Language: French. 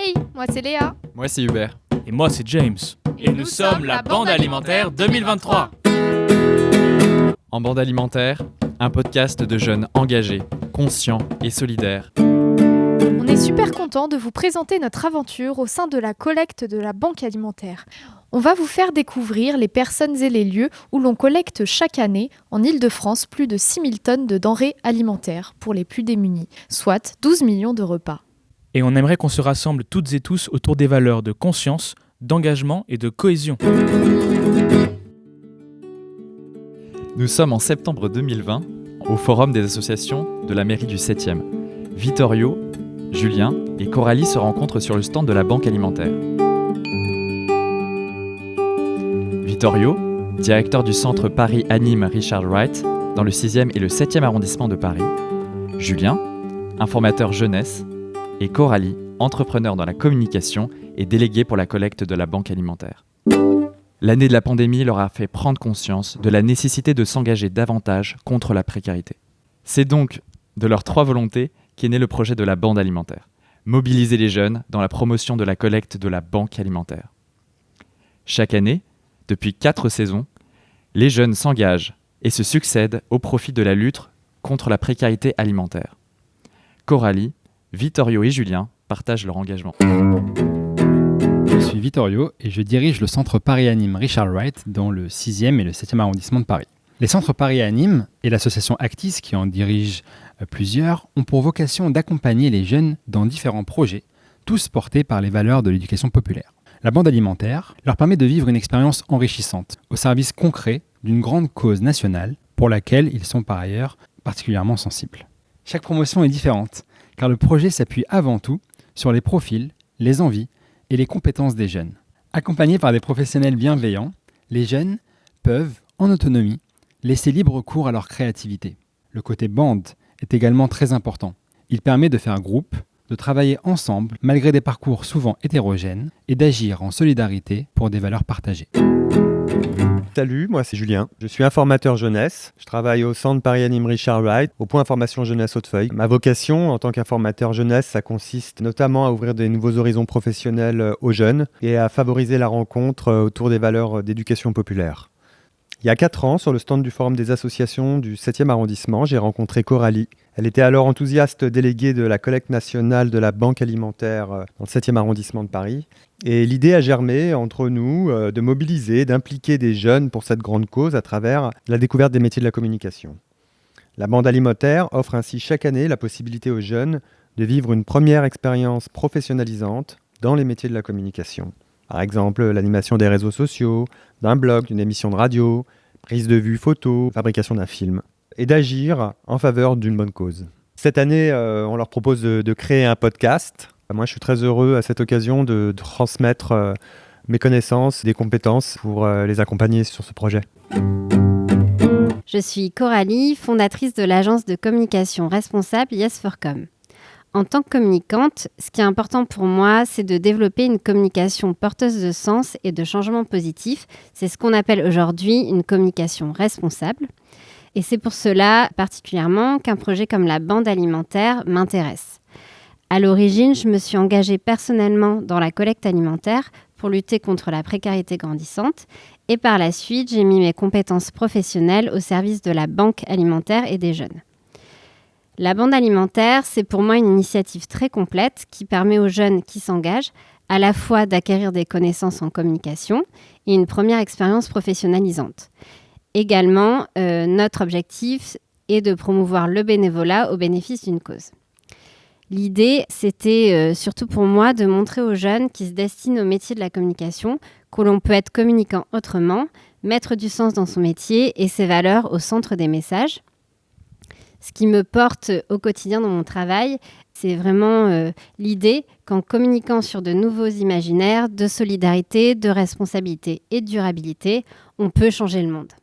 Hey, moi c'est Léa. Moi c'est Hubert. Et moi c'est James. Et nous sommes la Bande Alimentaire 2023. En Bande Alimentaire, un podcast de jeunes engagés, conscients et solidaires. On est super content de vous présenter notre aventure au sein de la collecte de la Banque Alimentaire. On va vous faire découvrir les personnes et les lieux où l'on collecte chaque année en Île-de-France plus de 6000 tonnes de denrées alimentaires pour les plus démunis, soit 12 millions de repas. Et on aimerait qu'on se rassemble toutes et tous autour des valeurs de conscience, d'engagement et de cohésion. Nous sommes en septembre 2020 au Forum des associations de la mairie du 7e. Vittorio, Julien et Coralie se rencontrent sur le stand de la Banque Alimentaire. Vittorio, directeur du centre Paris Anime Richard Wright dans le 6e et le 7e arrondissement de Paris. Julien, informateur jeunesse. Et Coralie, entrepreneur dans la communication et déléguée pour la collecte de la Banque Alimentaire. L'année de la pandémie leur a fait prendre conscience de la nécessité de s'engager davantage contre la précarité. C'est donc de leurs 3 volontés qu'est né le projet de la Bande Alimentaire. Mobiliser les jeunes dans la promotion de la collecte de la Banque Alimentaire. Chaque année, depuis 4 saisons, les jeunes s'engagent et se succèdent au profit de la lutte contre la précarité alimentaire. Coralie, Vittorio et Julien partagent leur engagement. Je suis Vittorio et je dirige le centre Paris Anime Richard Wright dans le 6e et le 7e arrondissement de Paris. Les centres Paris Anime et l'association Actis, qui en dirige plusieurs, ont pour vocation d'accompagner les jeunes dans différents projets, tous portés par les valeurs de l'éducation populaire. La Bande Alimentaire leur permet de vivre une expérience enrichissante, au service concret d'une grande cause nationale pour laquelle ils sont par ailleurs particulièrement sensibles. Chaque promotion est différente, car le projet s'appuie avant tout sur les profils, les envies et les compétences des jeunes. Accompagnés par des professionnels bienveillants, les jeunes peuvent, en autonomie, laisser libre cours à leur créativité. Le côté bande est également très important. Il permet de faire groupe, de travailler ensemble malgré des parcours souvent hétérogènes et d'agir en solidarité pour des valeurs partagées. Salut, moi c'est Julien. Je suis informateur jeunesse. Je travaille au centre Paris Anime Richard Wright, au point information jeunesse Hautefeuille. Ma vocation en tant qu'informateur jeunesse, ça consiste notamment à ouvrir des nouveaux horizons professionnels aux jeunes et à favoriser la rencontre autour des valeurs d'éducation populaire. Il y a 4 ans, sur le stand du Forum des associations du 7e arrondissement, j'ai rencontré Coralie. Elle était alors enthousiaste déléguée de la collecte nationale de la Banque Alimentaire dans le 7e arrondissement de Paris. Et l'idée a germé entre nous de mobiliser, d'impliquer des jeunes pour cette grande cause à travers la découverte des métiers de la communication. La Bande Alimentaire offre ainsi chaque année la possibilité aux jeunes de vivre une première expérience professionnalisante dans les métiers de la communication. Par exemple, l'animation des réseaux sociaux, d'un blog, d'une émission de radio, prise de vue photo, fabrication d'un film, et d'agir en faveur d'une bonne cause. Cette année, on leur propose de créer un podcast. Moi, je suis très heureux à cette occasion de transmettre mes connaissances, des compétences pour les accompagner sur ce projet. Je suis Coralie, fondatrice de l'agence de communication responsable Yes4Com. En tant que communicante, ce qui est important pour moi, c'est de développer une communication porteuse de sens et de changement positif. C'est ce qu'on appelle aujourd'hui une communication responsable. Et c'est pour cela, particulièrement, qu'un projet comme la Bande Alimentaire m'intéresse. À l'origine, je me suis engagée personnellement dans la collecte alimentaire pour lutter contre la précarité grandissante. Et par la suite, j'ai mis mes compétences professionnelles au service de la Banque Alimentaire et des jeunes. La Bande Alimentaire, c'est pour moi une initiative très complète qui permet aux jeunes qui s'engagent à la fois d'acquérir des connaissances en communication et une première expérience professionnalisante. Également, notre objectif est de promouvoir le bénévolat au bénéfice d'une cause. L'idée, c'était surtout pour moi de montrer aux jeunes qui se destinent au métier de la communication que l'on peut être communicant autrement, mettre du sens dans son métier et ses valeurs au centre des messages. Ce qui me porte au quotidien dans mon travail, c'est vraiment l'idée qu'en communiquant sur de nouveaux imaginaires, de solidarité, de responsabilité et de durabilité, on peut changer le monde.